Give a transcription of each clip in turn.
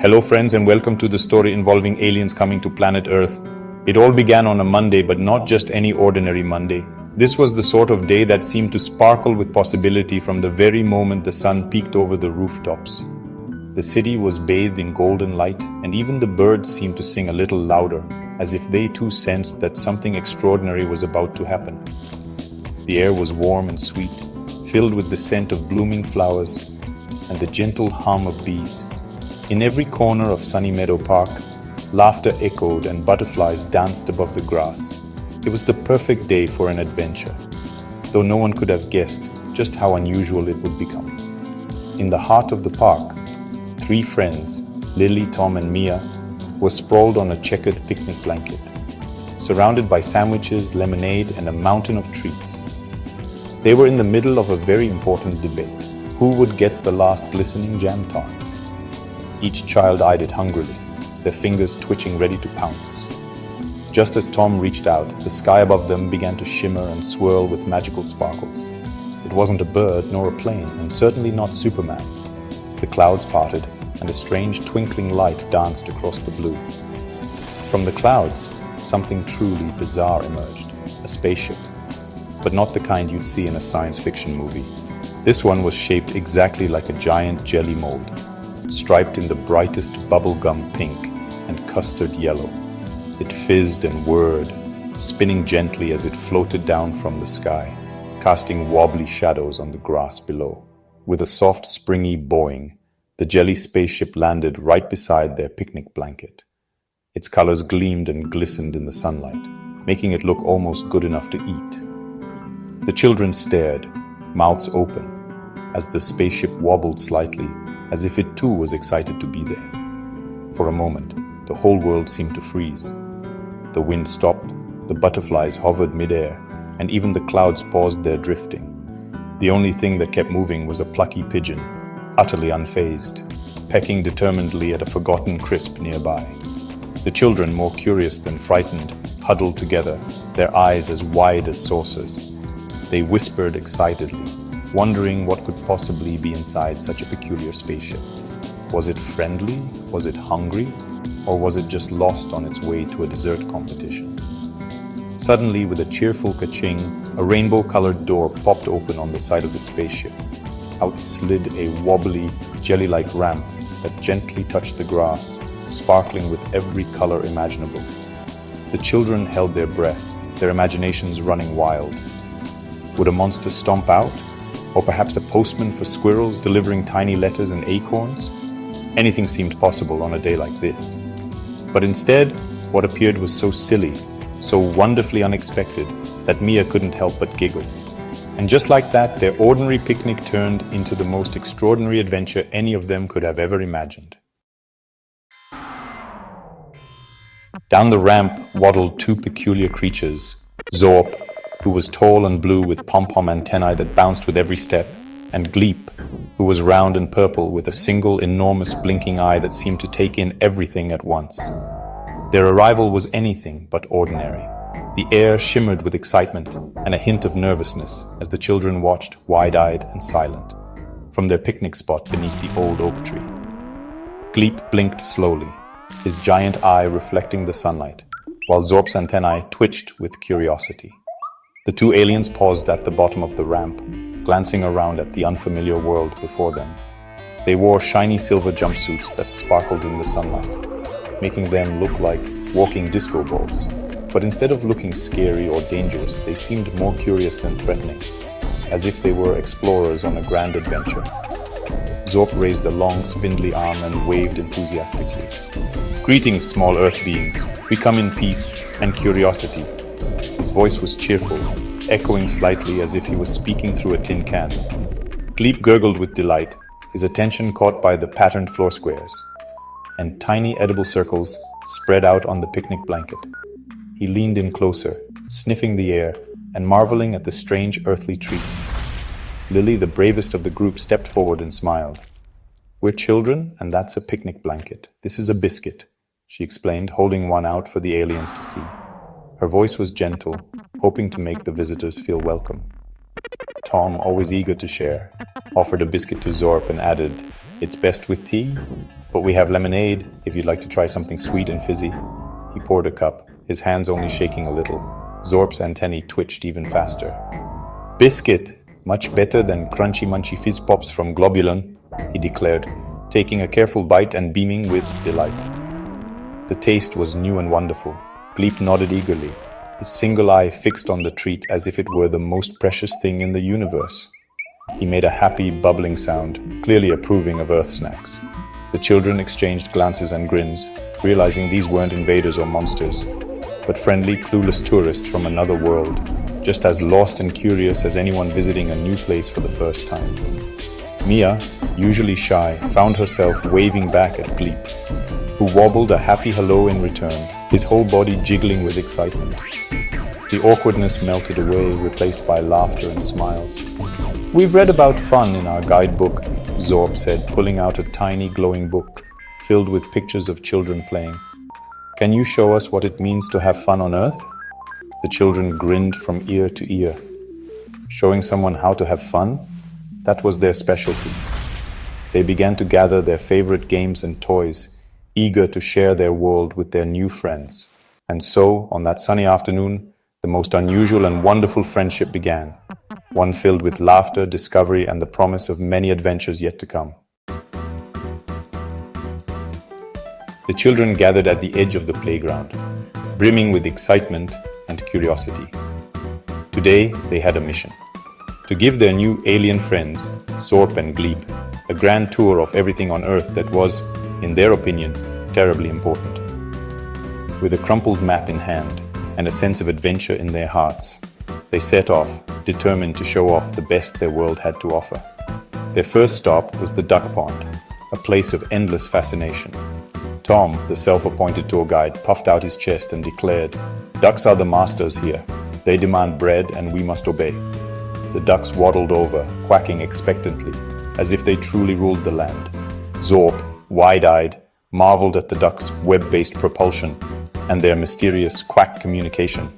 Hello friends and welcome to the story involving aliens coming to planet Earth. It all began on a Monday, but not just any ordinary Monday. This was the sort of day that seemed to sparkle with possibility from the very moment the sun peeked over the rooftops. The city was bathed in golden light, and even the birds seemed to sing a little louder, as if they too sensed that something extraordinary was about to happen. The air was warm and sweet, filled with the scent of blooming flowers and the gentle hum of bees. In every corner of Sunny Meadow Park, laughter echoed and butterflies danced above the grass. It was the perfect day for an adventure, though no one could have guessed just how unusual it would become. In the heart of the park, three friends, Lily, Tom, and Mia, were sprawled on a checkered picnic blanket, surrounded by sandwiches, lemonade, and a mountain of treats. They were in the middle of a very important debate. Who would get the last glistening jam tart? Each child eyed it hungrily, their fingers twitching ready to pounce. Just as Tom reached out, the sky above them began to shimmer and swirl with magical sparkles. It wasn't a bird nor a plane, and certainly not Superman. The clouds parted, and a strange twinkling light danced across the blue. From the clouds, something truly bizarre emerged, a spaceship. But not the kind you'd see in a science fiction movie. This one was shaped exactly like a giant jelly mold, striped in the brightest bubblegum pink and custard yellow. It fizzed and whirred, spinning gently as it floated down from the sky, casting wobbly shadows on the grass below. With a soft, springy boing, the jelly spaceship landed right beside their picnic blanket. Its colors gleamed and glistened in the sunlight, making it look almost good enough to eat. The children stared, mouths open, as the spaceship wobbled slightly, as if it too was excited to be there. For a moment, the whole world seemed to freeze. The wind stopped, the butterflies hovered midair, and even the clouds paused their drifting. The only thing that kept moving was a plucky pigeon, utterly unfazed, pecking determinedly at a forgotten crisp nearby. The children, more curious than frightened, huddled together, their eyes as wide as saucers. They whispered excitedly, wondering what could possibly be inside such a peculiar spaceship. Was it friendly? Was it hungry? Or was it just lost on its way to a dessert competition? Suddenly, with a cheerful ka-ching, a rainbow-colored door popped open on the side of the spaceship. Out slid a wobbly, jelly-like ramp that gently touched the grass, sparkling with every color imaginable. The children held their breath, their imaginations running wild. Would a monster stomp out? Or perhaps a postman for squirrels delivering tiny letters and acorns? Anything seemed possible on a day like this. But instead, what appeared was so silly, so wonderfully unexpected, that Mia couldn't help but giggle. And just like that, their ordinary picnic turned into the most extraordinary adventure any of them could have ever imagined. Down the ramp waddled two peculiar creatures, Zorp, who was tall and blue with pom-pom antennae that bounced with every step, and Gleep, who was round and purple with a single enormous blinking eye that seemed to take in everything at once. Their arrival was anything but ordinary. The air shimmered with excitement and a hint of nervousness as the children watched, wide-eyed and silent, from their picnic spot beneath the old oak tree. Gleep blinked slowly, his giant eye reflecting the sunlight, while Zorp's antennae twitched with curiosity. The two aliens paused at the bottom of the ramp, glancing around at the unfamiliar world before them. They wore shiny silver jumpsuits that sparkled in the sunlight, making them look like walking disco balls. But instead of looking scary or dangerous, they seemed more curious than threatening, as if they were explorers on a grand adventure. Zorp raised a long, spindly arm and waved enthusiastically. "Greetings, small Earth beings. We come in peace and curiosity." His voice was cheerful, echoing slightly as if he was speaking through a tin can. Gleep gurgled with delight, his attention caught by the patterned floor squares and tiny edible circles spread out on the picnic blanket. He leaned in closer, sniffing the air and marveling at the strange earthly treats. Lily, the bravest of the group, stepped forward and smiled. "We're children, and that's a picnic blanket. This is a biscuit," she explained, holding one out for the aliens to see. Her voice was gentle, hoping to make the visitors feel welcome. Tom, always eager to share, offered a biscuit to Zorp and added, "It's best with tea?" But we have lemonade, if you'd like to try something sweet and fizzy. He poured a cup, his hands only shaking a little. Zorp's antennae twitched even faster. Biscuit! Much better than crunchy munchy fizz pops from Globulin, he declared, taking a careful bite and beaming with delight. The taste was new and wonderful. Gleep nodded eagerly, his single eye fixed on the treat as if it were the most precious thing in the universe. He made a happy, bubbling sound, clearly approving of Earth snacks. The children exchanged glances and grins, realizing these weren't invaders or monsters, but friendly, clueless tourists from another world, just as lost and curious as anyone visiting a new place for the first time. Mia, usually shy, found herself waving back at Gleep, who wobbled a happy hello in return, his whole body jiggling with excitement. The awkwardness melted away, replaced by laughter and smiles. "We've read about fun in our guidebook," Zorp said, pulling out a tiny glowing book filled with pictures of children playing. "Can you show us what it means to have fun on Earth?" The children grinned from ear to ear. Showing someone how to have fun? That was their specialty. They began to gather their favorite games and toys, eager to share their world with their new friends. And so, on that sunny afternoon, the most unusual and wonderful friendship began, one filled with laughter, discovery, and the promise of many adventures yet to come. The children gathered at the edge of the playground, brimming with excitement and curiosity. Today, they had a mission: to give their new alien friends, Zorp and Gleep, a grand tour of everything on Earth that was, in their opinion, terribly important. With a crumpled map in hand and a sense of adventure in their hearts, they set off, determined to show off the best their world had to offer. Their first stop was the duck pond, a place of endless fascination. Tom, the self-appointed tour guide, puffed out his chest and declared, "Ducks are the masters here. They demand bread and we must obey." The ducks waddled over, quacking expectantly, as if they truly ruled the land. Zorp, wide-eyed, marveled at the ducks' web-based propulsion and their mysterious quack communication.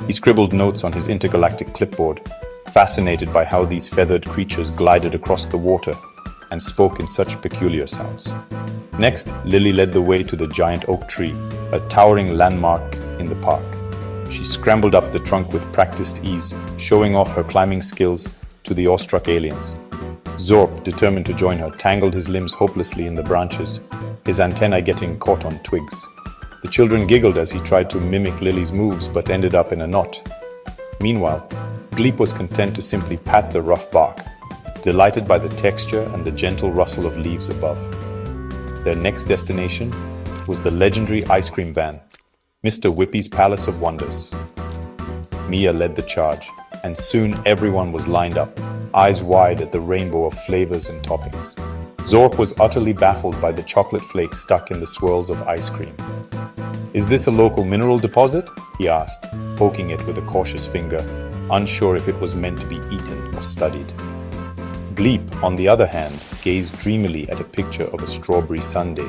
He scribbled notes on his intergalactic clipboard, fascinated by how these feathered creatures glided across the water and spoke in such peculiar sounds. Next, Lily led the way to the giant oak tree, a towering landmark in the park. She scrambled up the trunk with practiced ease, showing off her climbing skills to the awestruck aliens. Zorp, determined to join her, tangled his limbs hopelessly in the branches, his antennae getting caught on twigs. The children giggled as he tried to mimic Lily's moves but ended up in a knot. Meanwhile, Gleep was content to simply pat the rough bark, delighted by the texture and the gentle rustle of leaves above. Their next destination was the legendary ice cream van, Mr. Whippy's Palace of Wonders. Mia led the charge, and soon everyone was lined up, eyes wide at the rainbow of flavors and toppings. Zorp was utterly baffled by the chocolate flakes stuck in the swirls of ice cream. "Is this a local mineral deposit?" he asked, poking it with a cautious finger, unsure if it was meant to be eaten or studied. Gleep, on the other hand, gazed dreamily at a picture of a strawberry sundae,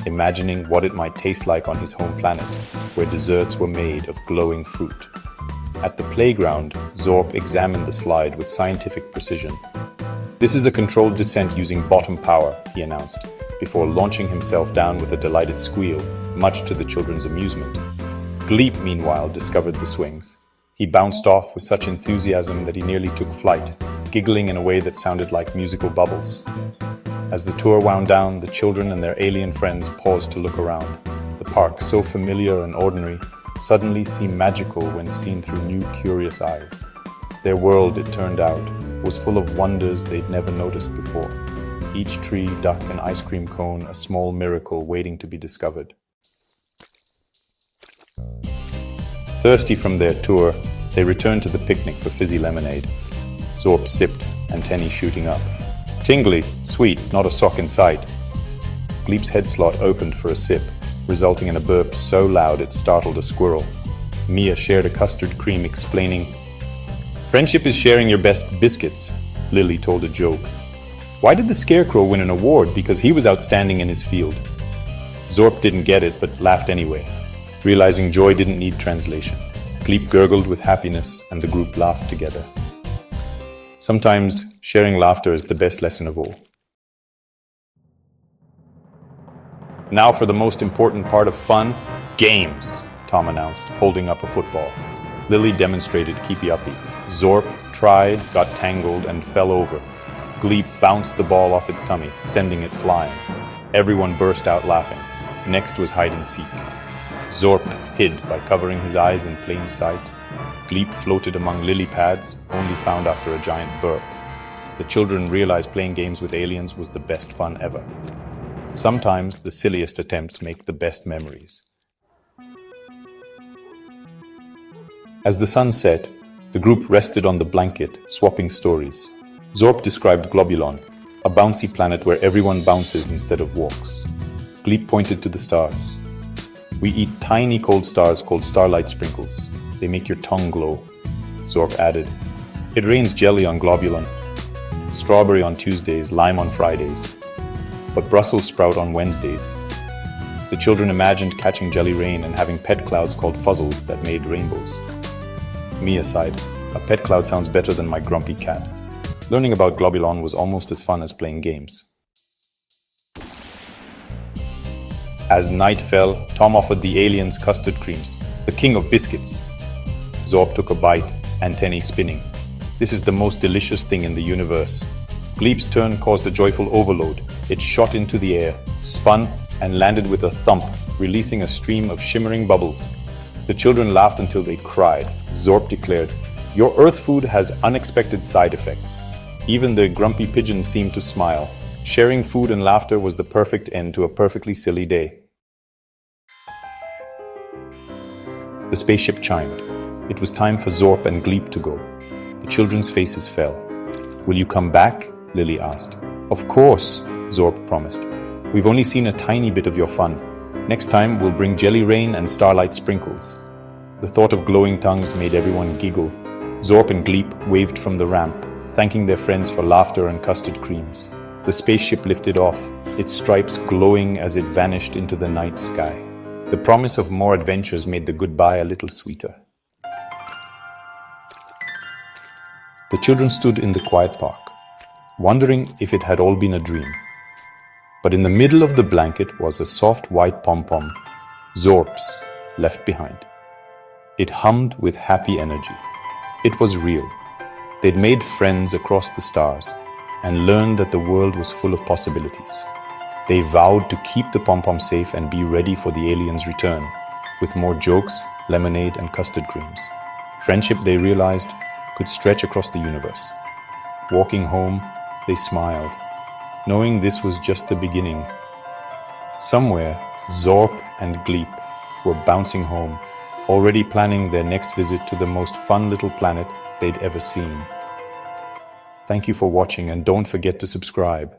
imagining what it might taste like on his home planet, where desserts were made of glowing fruit. At the playground, Zorp examined the slide with scientific precision. "This is a controlled descent using bottom power," he announced, before launching himself down with a delighted squeal, much to the children's amusement. Gleep, meanwhile, discovered the swings. He bounced off with such enthusiasm that he nearly took flight, giggling in a way that sounded like musical bubbles. As the tour wound down, the children and their alien friends paused to look around. The park, so familiar and ordinary, suddenly seemed magical when seen through new, curious eyes. Their world, it turned out, was full of wonders they'd never noticed before. Each tree, duck, and ice cream cone a small miracle waiting to be discovered. Thirsty from their tour, they returned to the picnic for fizzy lemonade. Zorp sipped, antennae shooting up. Tingly, sweet, not a sock in sight. Gleep's head slot opened for a sip, resulting in a burp so loud it startled a squirrel. Mia shared a custard cream, explaining, "Friendship is sharing your best biscuits," Lily told a joke. Why did the scarecrow win an award? Because he was outstanding in his field. Zorp didn't get it, but laughed anyway, realizing joy didn't need translation. Gleep gurgled with happiness, and the group laughed together. Sometimes, sharing laughter is the best lesson of all. Now for the most important part of fun, games, Tom announced, holding up a football. Lily demonstrated keepy-uppy. Zorp tried, got tangled, and fell over. Gleep bounced the ball off its tummy, sending it flying. Everyone burst out laughing. Next was hide-and-seek. Zorp hid by covering his eyes in plain sight. Gleep floated among lily pads, only found after a giant burp. The children realized playing games with aliens was the best fun ever. Sometimes the silliest attempts make the best memories. As the sun set, the group rested on the blanket, swapping stories. Zorp described Globulon, a bouncy planet where everyone bounces instead of walks. Gleep pointed to the stars. We eat tiny cold stars called Starlight sprinkles. They make your tongue glow. Zorp added, it rains jelly on Globulon, strawberry on Tuesdays, lime on Fridays, but Brussels sprout on Wednesdays. The children imagined catching jelly rain and having pet clouds called fuzzles that made rainbows. Me aside, a pet cloud sounds better than my grumpy cat. Learning about Globulon was almost as fun as playing games. As night fell, Tom offered the aliens custard creams, the king of biscuits. Zorp took a bite, antennae spinning. This is the most delicious thing in the universe. Gleep's turn caused a joyful overload. It shot into the air, spun, and landed with a thump, releasing a stream of shimmering bubbles. The children laughed until they cried. Zorp declared, your Earth food has unexpected side effects. Even the grumpy pigeon seemed to smile. Sharing food and laughter was the perfect end to a perfectly silly day. The spaceship chimed. It was time for Zorp and Gleep to go. The children's faces fell. Will you come back? Lily asked. Of course, Zorp promised. We've only seen a tiny bit of your fun. Next time we'll bring jelly rain and starlight sprinkles. The thought of glowing tongues made everyone giggle. Zorp and Gleep waved from the ramp, thanking their friends for laughter and custard creams. The spaceship lifted off, its stripes glowing as it vanished into the night sky. The promise of more adventures made the goodbye a little sweeter. The children stood in the quiet park, wondering if it had all been a dream. But in the middle of the blanket was a soft white pom-pom, Zorp's, left behind. It hummed with happy energy. It was real. They'd made friends across the stars and learned that the world was full of possibilities. They vowed to keep the pom-pom safe and be ready for the aliens' return, with more jokes, lemonade, and custard creams. Friendship, they realized, could stretch across the universe. Walking home, they smiled, knowing this was just the beginning. Somewhere, Zorp and Gleep were bouncing home, already planning their next visit to the most fun little planet they'd ever seen. Thank you for watching, and don't forget to subscribe.